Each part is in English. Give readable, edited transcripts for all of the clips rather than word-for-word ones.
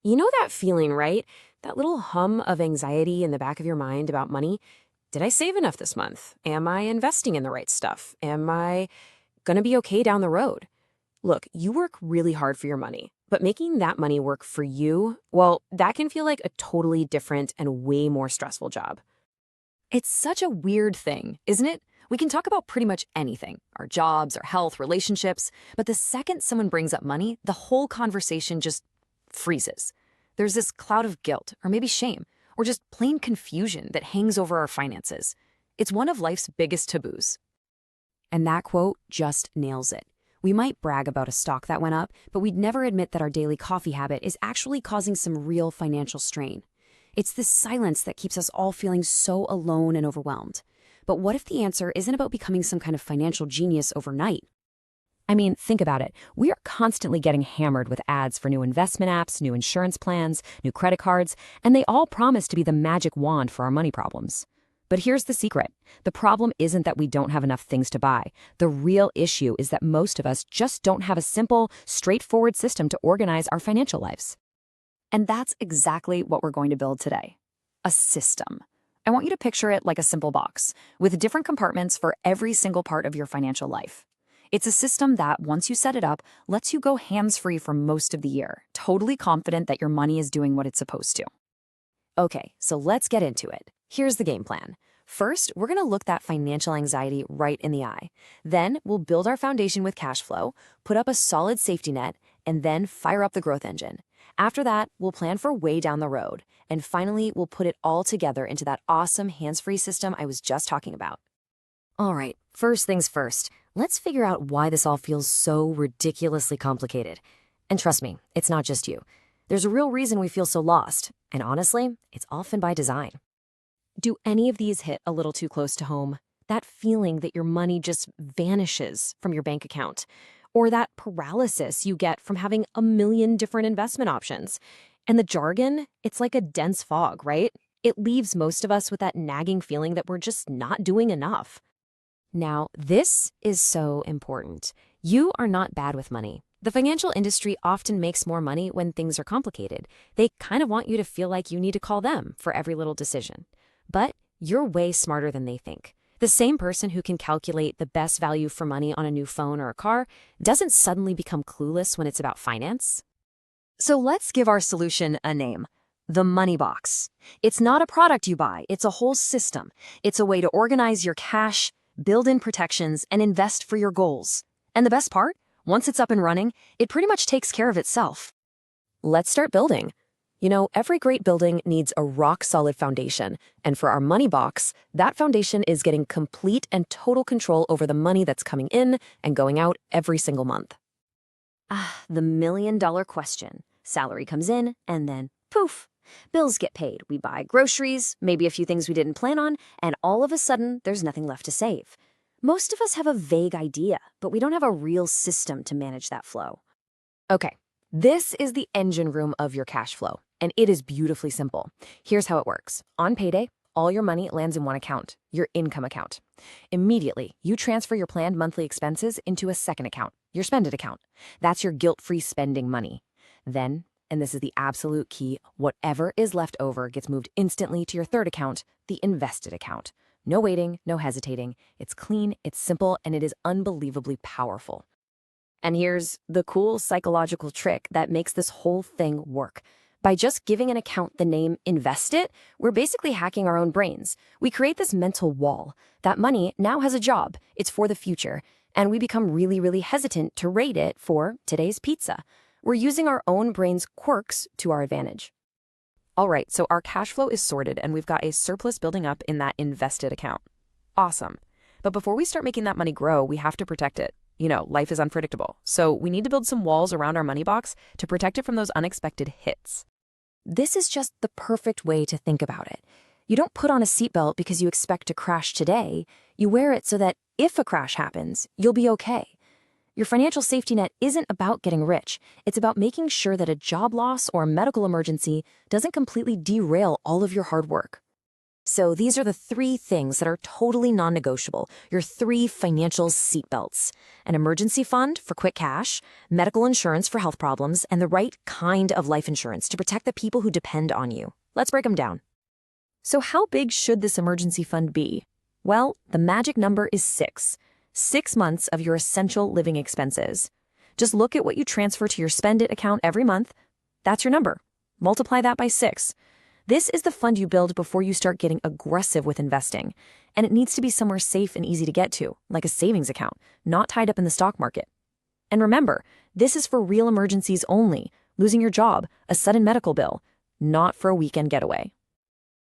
You know that feeling, right? That little hum of anxiety in the back of your mind about money. Did I save enough this month? Am I investing in the right stuff? Am I going to be okay down the road? Look, you work really hard for your money, but making that money work for you, well, that can feel like a totally different and way more stressful job. It's such a weird thing, isn't it? We can talk about pretty much anything, our jobs, our health, relationships, but the second someone brings up money, the whole conversation just freezes. There's this cloud of guilt, or maybe shame, or just plain confusion that hangs over our finances. It's one of life's biggest taboos. And that quote just nails it. We might brag about a stock that went up, but we'd never admit that our daily coffee habit is actually causing some real financial strain. It's this silence that keeps us all feeling so alone and overwhelmed. But what if the answer isn't about becoming some kind of financial genius overnight? I mean, think about it. We are constantly getting hammered with ads for new investment apps, new insurance plans, new credit cards, and they all promise to be the magic wand for our money problems. But here's the secret. The problem isn't that we don't have enough things to buy. The real issue is that most of us just don't have a simple, straightforward system to organize our financial lives. And that's exactly what we're going to build today. A system. I want you to picture it like a simple box, with different compartments for every single part of your financial life. It's a system that, once you set it up, lets you go hands-free for most of the year, totally confident that your money is doing what it's supposed to. Okay, so let's get into it. Here's the game plan. First, we're going to look that financial anxiety right in the eye. Then, we'll build our foundation with cash flow, put up a solid safety net, and then fire up the growth engine. After that, we'll plan for way down the road. And finally, we'll put it all together into that awesome hands-free system I was just talking about. All right, first things first. Let's figure out why this all feels so ridiculously complicated. And trust me, it's not just you. There's a real reason we feel so lost. And honestly, it's often by design. Do any of these hit a little too close to home? That feeling that your money just vanishes from your bank account? Or that paralysis you get from having a million different investment options? And the jargon, it's like a dense fog, right? It leaves most of us with that nagging feeling that we're just not doing enough. Now, this is so important. You are not bad with money. The financial industry often makes more money when things are complicated. They kind of want you to feel like you need to call them for every little decision. But you're way smarter than they think. The same person who can calculate the best value for money on a new phone or a car doesn't suddenly become clueless when it's about finance. So let's give our solution a name. The Money Box. It's not a product you buy, it's a whole system. It's a way to organize your cash, build in protections, and invest for your goals. And the best part? Once it's up and running, it pretty much takes care of itself. Let's start building. You know, every great building needs a rock-solid foundation, and for our money box, that foundation is getting complete and total control over the money that's coming in and going out every single month. The million-dollar question. Salary comes in, and then poof, bills get paid. We buy groceries, maybe a few things we didn't plan on, and all of a sudden, there's nothing left to save. Most of us have a vague idea, but we don't have a real system to manage that flow. Okay, this is the engine room of your cash flow, and it is beautifully simple. Here's how it works. On payday, all your money lands in one account, your income account. Immediately, you transfer your planned monthly expenses into a second account, your spend it account. That's your guilt-free spending money. Then, and this is the absolute key, whatever is left over gets moved instantly to your third account, the invested account. No waiting, no hesitating. It's clean, it's simple, and it is unbelievably powerful. And here's the cool psychological trick that makes this whole thing work. By just giving an account the name Invest It, we're basically hacking our own brains. We create this mental wall. That money now has a job. It's for the future. And we become really, really hesitant to rate it for today's pizza. We're using our own brain's quirks to our advantage. All right, so our cash flow is sorted and we've got a surplus building up in that invested account. Awesome. But before we start making that money grow, we have to protect it. You know, life is unpredictable. So we need to build some walls around our money box to protect it from those unexpected hits. This is just the perfect way to think about it. You don't put on a seatbelt because you expect to crash today. You wear it so that if a crash happens, you'll be okay. Your financial safety net isn't about getting rich. It's about making sure that a job loss or a medical emergency doesn't completely derail all of your hard work. So these are the three things that are totally non-negotiable, your three financial seatbelts. An emergency fund for quick cash, medical insurance for health problems, and the right kind of life insurance to protect the people who depend on you. Let's break them down. So how big should this emergency fund be? Well, the magic number is 6. 6 months of your essential living expenses. Just look at what you transfer to your Spend It account every month. That's your number. Multiply that by 6. This is the fund you build before you start getting aggressive with investing. And it needs to be somewhere safe and easy to get to, like a savings account, not tied up in the stock market. And remember, this is for real emergencies only, losing your job, a sudden medical bill, not for a weekend getaway.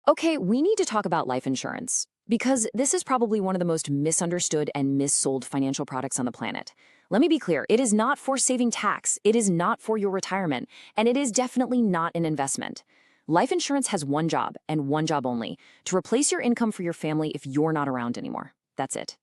Okay, we need to talk about life insurance, because this is probably one of the most misunderstood and missold financial products on the planet. Let me be clear, it is not for saving tax, it is not for your retirement, and it is definitely not an investment. Life insurance has one job, and one job only, to replace your income for your family if you're not around anymore. That's it.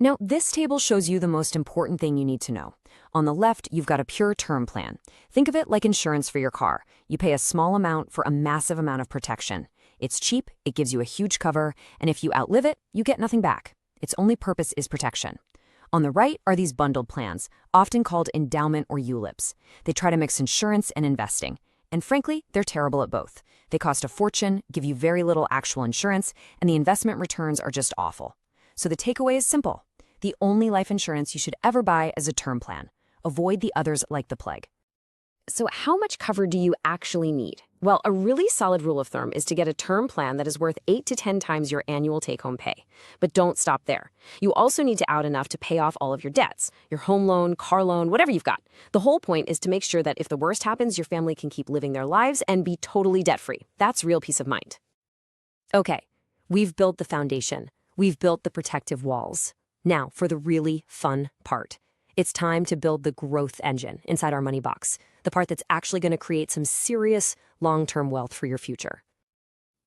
Now, this table shows you the most important thing you need to know. On the left, you've got a pure term plan. Think of it like insurance for your car. You pay a small amount for a massive amount of protection. It's cheap, it gives you a huge cover, and if you outlive it, you get nothing back. Its only purpose is protection. On the right are these bundled plans, often called endowment or ULIPs. They try to mix insurance and investing. And frankly, they're terrible at both. They cost a fortune, give you very little actual insurance, and the investment returns are just awful. So the takeaway is simple. The only life insurance you should ever buy is a term plan. Avoid the others like the plague. So how much cover do you actually need? Well, a really solid rule of thumb is to get a term plan that is worth 8 to 10 times your annual take-home pay. But don't stop there. You also need to out enough to pay off all of your debts, your home loan, car loan, whatever you've got. The whole point is to make sure that if the worst happens, your family can keep living their lives and be totally debt-free. That's real peace of mind. Okay, we've built the foundation. We've built the protective walls. Now for the really fun part. It's time to build the growth engine inside our money box, the part that's actually going to create some serious long-term wealth for your future.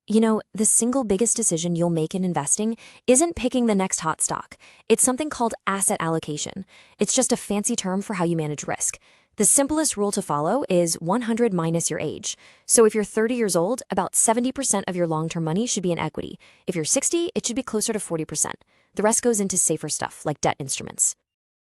You know, the single biggest decision you'll make in investing isn't picking the next hot stock. It's something called asset allocation. It's just a fancy term for how you manage risk. The simplest rule to follow is 100 minus your age. So if you're 30 years old, about 70% of your long-term money should be in equity. If you're 60, it should be closer to 40%. The rest goes into safer stuff like debt instruments.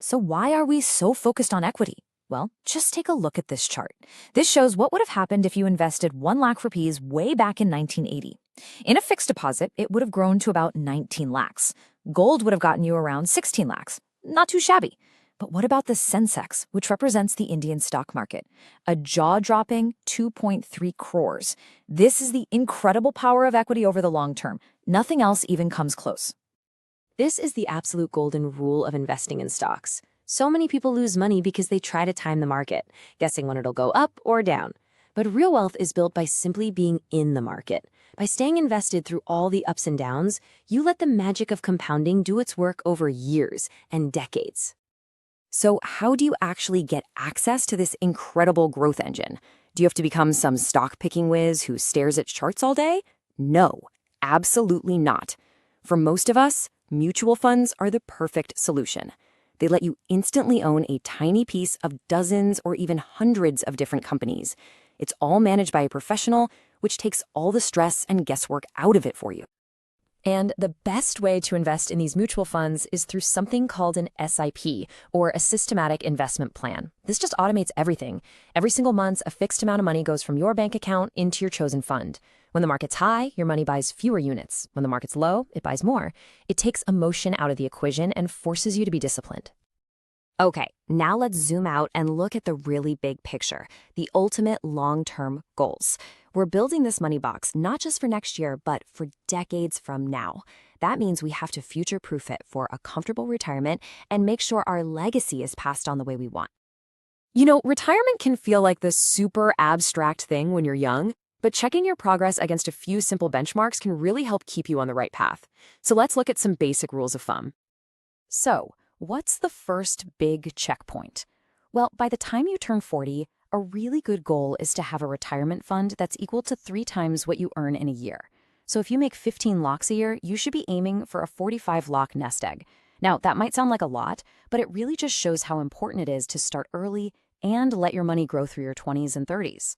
So why are we so focused on equity? Well, just take a look at this chart. This shows what would have happened if you invested 1 lakh rupees way back in 1980. In a fixed deposit, it would have grown to about 19 lakhs. Gold would have gotten you around 16 lakhs. Not too shabby. But what about the Sensex, which represents the Indian stock market? A jaw-dropping 2.3 crores. This is the incredible power of equity over the long term. Nothing else even comes close. This is the absolute golden rule of investing in stocks. So many people lose money because they try to time the market, guessing when it'll go up or down. But real wealth is built by simply being in the market. By staying invested through all the ups and downs, you let the magic of compounding do its work over years and decades. So how do you actually get access to this incredible growth engine? Do you have to become some stock-picking whiz who stares at charts all day? No, absolutely not. For most of us, mutual funds are the perfect solution. They let you instantly own a tiny piece of dozens or even hundreds of different companies. It's all managed by a professional, which takes all the stress and guesswork out of it for you. And the best way to invest in these mutual funds is through something called an SIP, or a systematic investment plan. This just automates everything. Every single month, a fixed amount of money goes from your bank account into your chosen fund. When the market's high, your money buys fewer units. When the market's low, it buys more. It takes emotion out of the equation and forces you to be disciplined. Okay, now let's zoom out and look at the really big picture, the ultimate long-term goals. We're building this money box not just for next year, but for decades from now. That means we have to future-proof it for a comfortable retirement and make sure our legacy is passed on the way we want. You know, retirement can feel like this super abstract thing when you're young, but checking your progress against a few simple benchmarks can really help keep you on the right path. So let's look at some basic rules of thumb. So, what's the first big checkpoint? Well, by the time you turn 40, a really good goal is to have a retirement fund that's equal to 3 times what you earn in a year. So if you make 15 lakhs a year, you should be aiming for a 45 lakh nest egg. Now, that might sound like a lot, but it really just shows how important it is to start early and let your money grow through your 20s and 30s.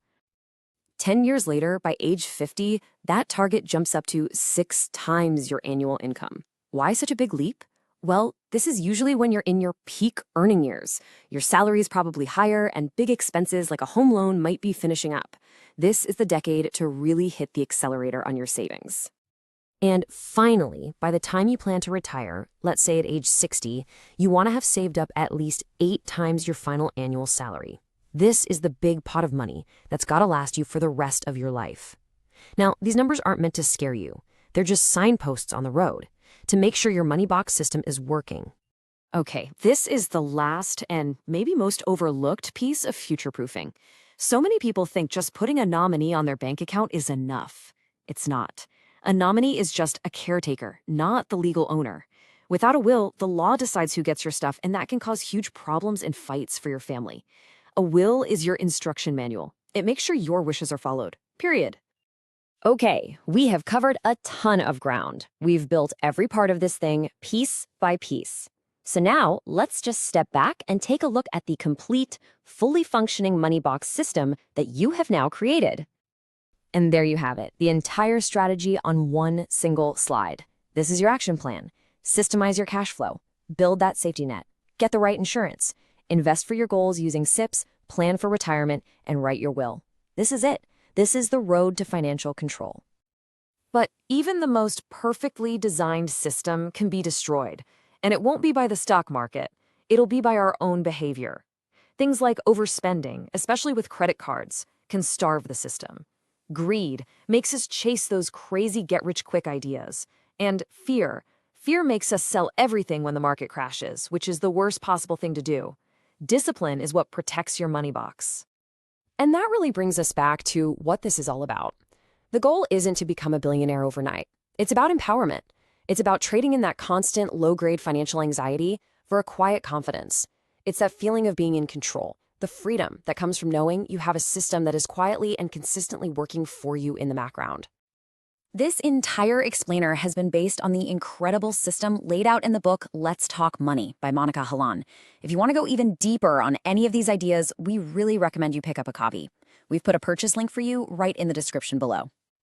10 years later, by age 50, that target jumps up to 6 times your annual income. Why such a big leap? Well, this is usually when you're in your peak earning years. Your salary is probably higher, and big expenses like a home loan might be finishing up. This is the decade to really hit the accelerator on your savings. And finally, by the time you plan to retire, let's say at age 60, you want to have saved up at least 8 times your final annual salary. This is the big pot of money that's got to last you for the rest of your life. Now, these numbers aren't meant to scare you. They're just signposts on the road to make sure your money box system is working. Okay, this is the last and maybe most overlooked piece of future-proofing. So many people think just putting a nominee on their bank account is enough. It's not. A nominee is just a caretaker, not the legal owner. Without a will, the law decides who gets your stuff, and that can cause huge problems and fights for your family. A will is your instruction manual. It makes sure your wishes are followed. Period. Okay, we have covered a ton of ground. We've built every part of this thing piece by piece. So now let's just step back and take a look at the complete, fully functioning money box system that you have now created. And there you have it, the entire strategy on one single slide. This is your action plan. Systemize your cash flow, build that safety net, get the right insurance, invest for your goals using SIPs, plan for retirement, and write your will. This is it. This is the road to financial control. But even the most perfectly designed system can be destroyed, and it won't be by the stock market. It'll be by our own behavior. Things like overspending, especially with credit cards, can starve the system. Greed makes us chase those crazy get-rich-quick ideas. And fear makes us sell everything when the market crashes, which is the worst possible thing to do. Discipline is what protects your money box. And that really brings us back to what this is all about. The goal isn't to become a billionaire overnight. It's about empowerment. It's about trading in that constant low-grade financial anxiety for a quiet confidence. It's that feeling of being in control, the freedom that comes from knowing you have a system that is quietly and consistently working for you in the background. This entire explainer has been based on the incredible system laid out in the book Let's Talk Money by Monika Halan. If you want to go even deeper on any of these ideas, we really recommend you pick up a copy. We've put a purchase link for you right in the description below.